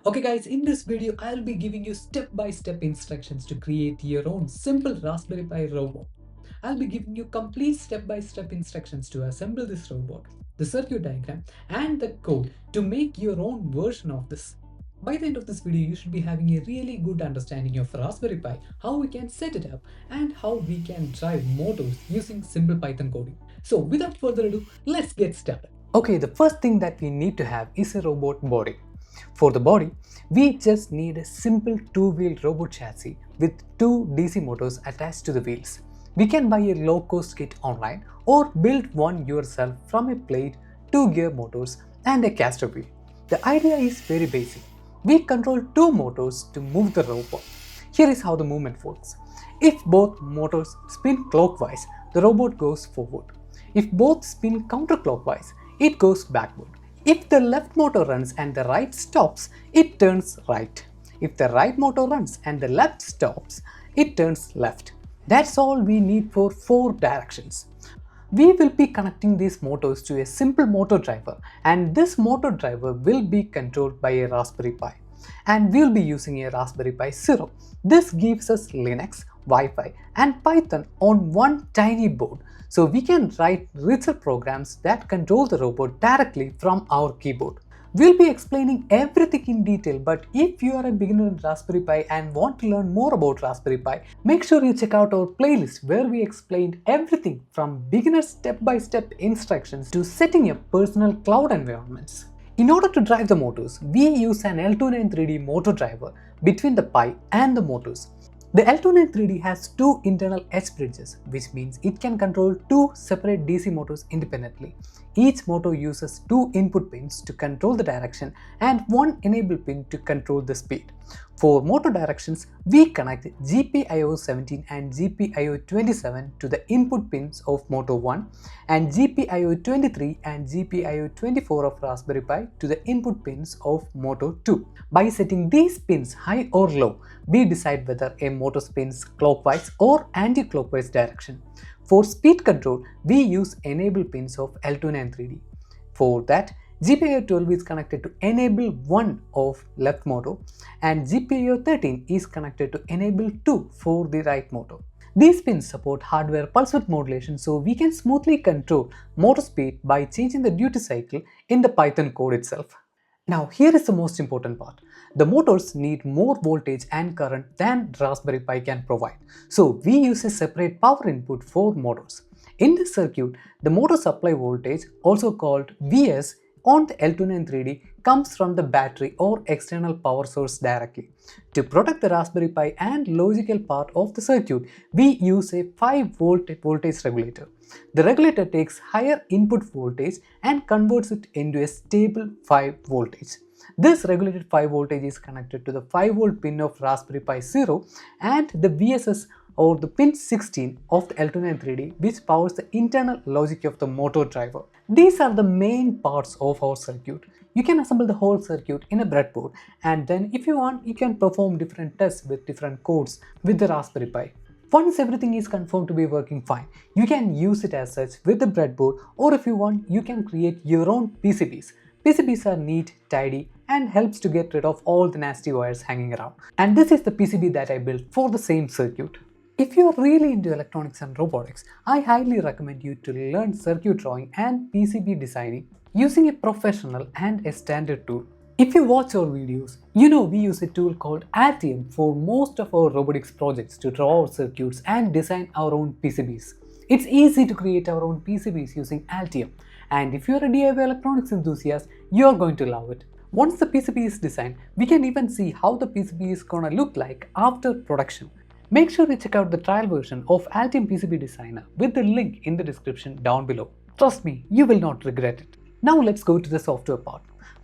Okay guys, in this video I'll be giving you step-by-step instructions to create your own simple Raspberry Pi robot. I'll be giving you complete step-by-step instructions to assemble this robot, the circuit diagram and the code to make your own version of this. By the end of this video, you should be having a really good understanding of Raspberry Pi, how we can set it up and how we can drive motors using simple Python coding. So without further ado, let's get started. Okay, the first thing that we need to have is a robot body. For the body, we just need a simple two-wheel robot chassis with two DC motors attached to the wheels. We can buy a low-cost kit online or build one yourself from a plate, two gear motors and a caster wheel. The idea is very basic. We control two motors to move the robot. Here is how the movement works. If both motors spin clockwise, the robot goes forward. If both spin counterclockwise, it goes backward. If the left motor runs and the right stops, it turns right. If the right motor runs and the left stops, it turns left. That's all we need for 4 directions. We will be connecting these motors to a simple motor driver, and this motor driver will be controlled by a Raspberry Pi. And we'll be using a Raspberry Pi Zero. This gives us Linux, Wi-Fi and Python on one tiny board, so we can write richer programs that control the robot directly from our keyboard. We'll be explaining everything in detail, but if you are a beginner in Raspberry Pi and want to learn more about Raspberry Pi, make sure you check out our playlist where we explained everything from beginner step-by-step instructions to setting up personal cloud environments. In order to drive the motors, we use an L293D motor driver between the Pi and the motors. The L293D has two internal H bridges, which means it can control two separate DC motors independently. Each motor uses two input pins to control the direction and one enable pin to control the speed. For motor directions, we connect GPIO17 and GPIO27 to the input pins of motor 1 and GPIO23 and GPIO24 of Raspberry Pi to the input pins of motor 2. By setting these pins high or low, we decide whether a motor spins clockwise or anti-clockwise direction. For speed control, we use enable pins of L293D. For that, GPIO12 is connected to enable 1 of left motor and GPIO13 is connected to enable 2 for the right motor. These pins support hardware pulse width modulation, so we can smoothly control motor speed by changing the duty cycle in the Python code itself. Now here is the most important part. The motors need more voltage and current than Raspberry Pi can provide. So we use a separate power input for motors. In this circuit, the motor supply voltage, also called Vs, on the L293D comes from the battery or external power source directly. To protect the Raspberry Pi and logical part of the circuit, we use a 5-volt voltage regulator. The regulator takes higher input voltage and converts it into a stable 5 voltage. This regulated 5 voltage is connected to the 5-volt pin of Raspberry Pi Zero and the VSS or the pin 16 of the L293D, which powers the internal logic of the motor driver. These are the main parts of our circuit. You can assemble the whole circuit in a breadboard, and then if you want, you can perform different tests with different codes with the Raspberry Pi. Once everything is confirmed to be working fine, you can use it as such with the breadboard, or if you want, you can create your own PCBs. PCBs are neat, tidy and helps to get rid of all the nasty wires hanging around. And this is the PCB that I built for the same circuit. If you are really into electronics and robotics, I highly recommend you to learn circuit drawing and PCB designing using a professional and a standard tool. If you watch our videos, you know we use a tool called Altium for most of our robotics projects to draw our circuits and design our own PCBs. It's easy to create our own PCBs using Altium, and if you're a DIY electronics enthusiast, you're going to love it. Once the PCB is designed, we can even see how the PCB is gonna look like after production. Make sure you check out the trial version of Altium PCB Designer with the link in the description down below. Trust me, you will not regret it. Now let's go to the software part.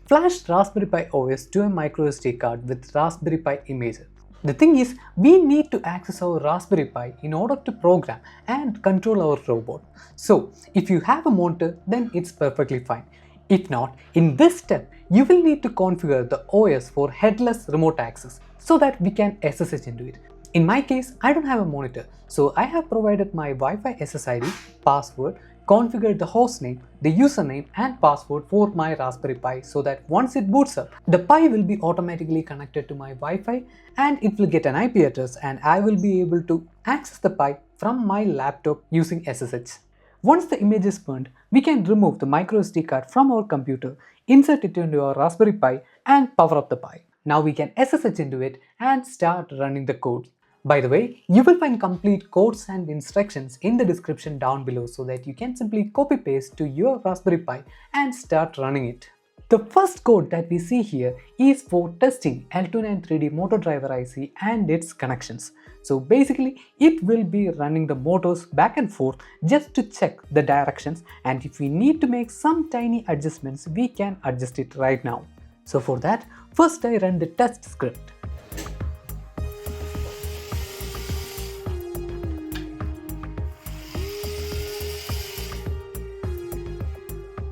Flash Raspberry Pi OS to a microSD card with Raspberry Pi Imager. The thing is, we need to access our Raspberry Pi in order to program and control our robot. So, if you have a monitor, then it's perfectly fine. If not, in this step, you will need to configure the OS for headless remote access so that we can SSH into it. In my case, I don't have a monitor, so I have provided my Wi-Fi SSID, password, configure the hostname, the username and password for my Raspberry Pi so that once it boots up, the Pi will be automatically connected to my Wi-Fi and it will get an IP address and I will be able to access the Pi from my laptop using SSH. Once the image is burned, we can remove the microSD card from our computer, insert it into our Raspberry Pi and power up the Pi. Now we can SSH into it and start running the code. By the way, you will find complete codes and instructions in the description down below so that you can simply copy paste to your Raspberry Pi and start running it. The first code that we see here is for testing L293D motor driver IC and its connections. So basically it will be running the motors back and forth just to check the directions, and if we need to make some tiny adjustments we can adjust it right now. So for that, first I run the test script.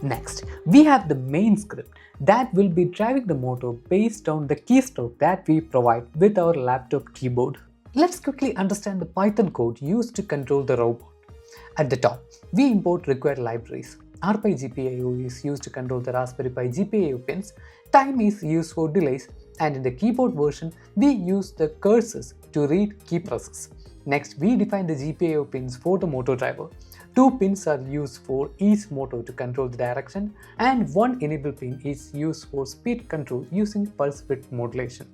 Next, we have the main script that will be driving the motor based on the keystroke that we provide with our laptop keyboard. Let's quickly understand the Python code used to control the robot. At the top, we import required libraries. RPi GPIO is used to control the Raspberry Pi GPIO pins, time is used for delays, and in the keyboard version, we use the cursors to read key presses. Next, we define the GPIO pins for the motor driver. 2 pins are used for each motor to control the direction, and 1 enable pin is used for speed control using pulse width modulation.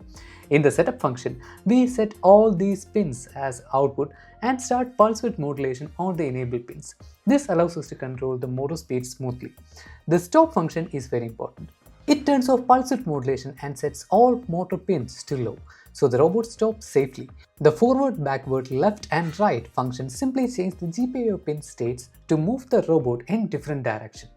In the setup function, we set all these pins as output and start pulse width modulation on the enable pins. This allows us to control the motor speed smoothly. The stop function is very important. It turns off pulse width modulation and sets all motor pins to low, so the robot stops safely. The forward, backward, left and right functions simply change the GPIO pin states to move the robot in different direction.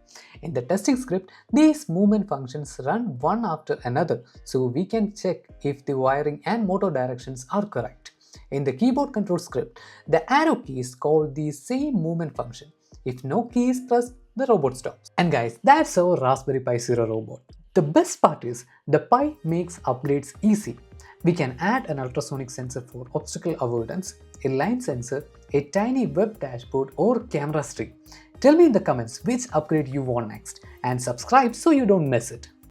In the testing script, these movement functions run one after another so we can check if the wiring and motor directions are correct. In the keyboard control script, the arrow keys call the same movement function. If no key is pressed, the robot stops. And guys, that's our Raspberry Pi Zero robot. The best part is the Pi makes upgrades easy. We can add an ultrasonic sensor for obstacle avoidance, a line sensor, a tiny web dashboard or camera stream. Tell me in the comments which upgrade you want next and subscribe so you don't miss it.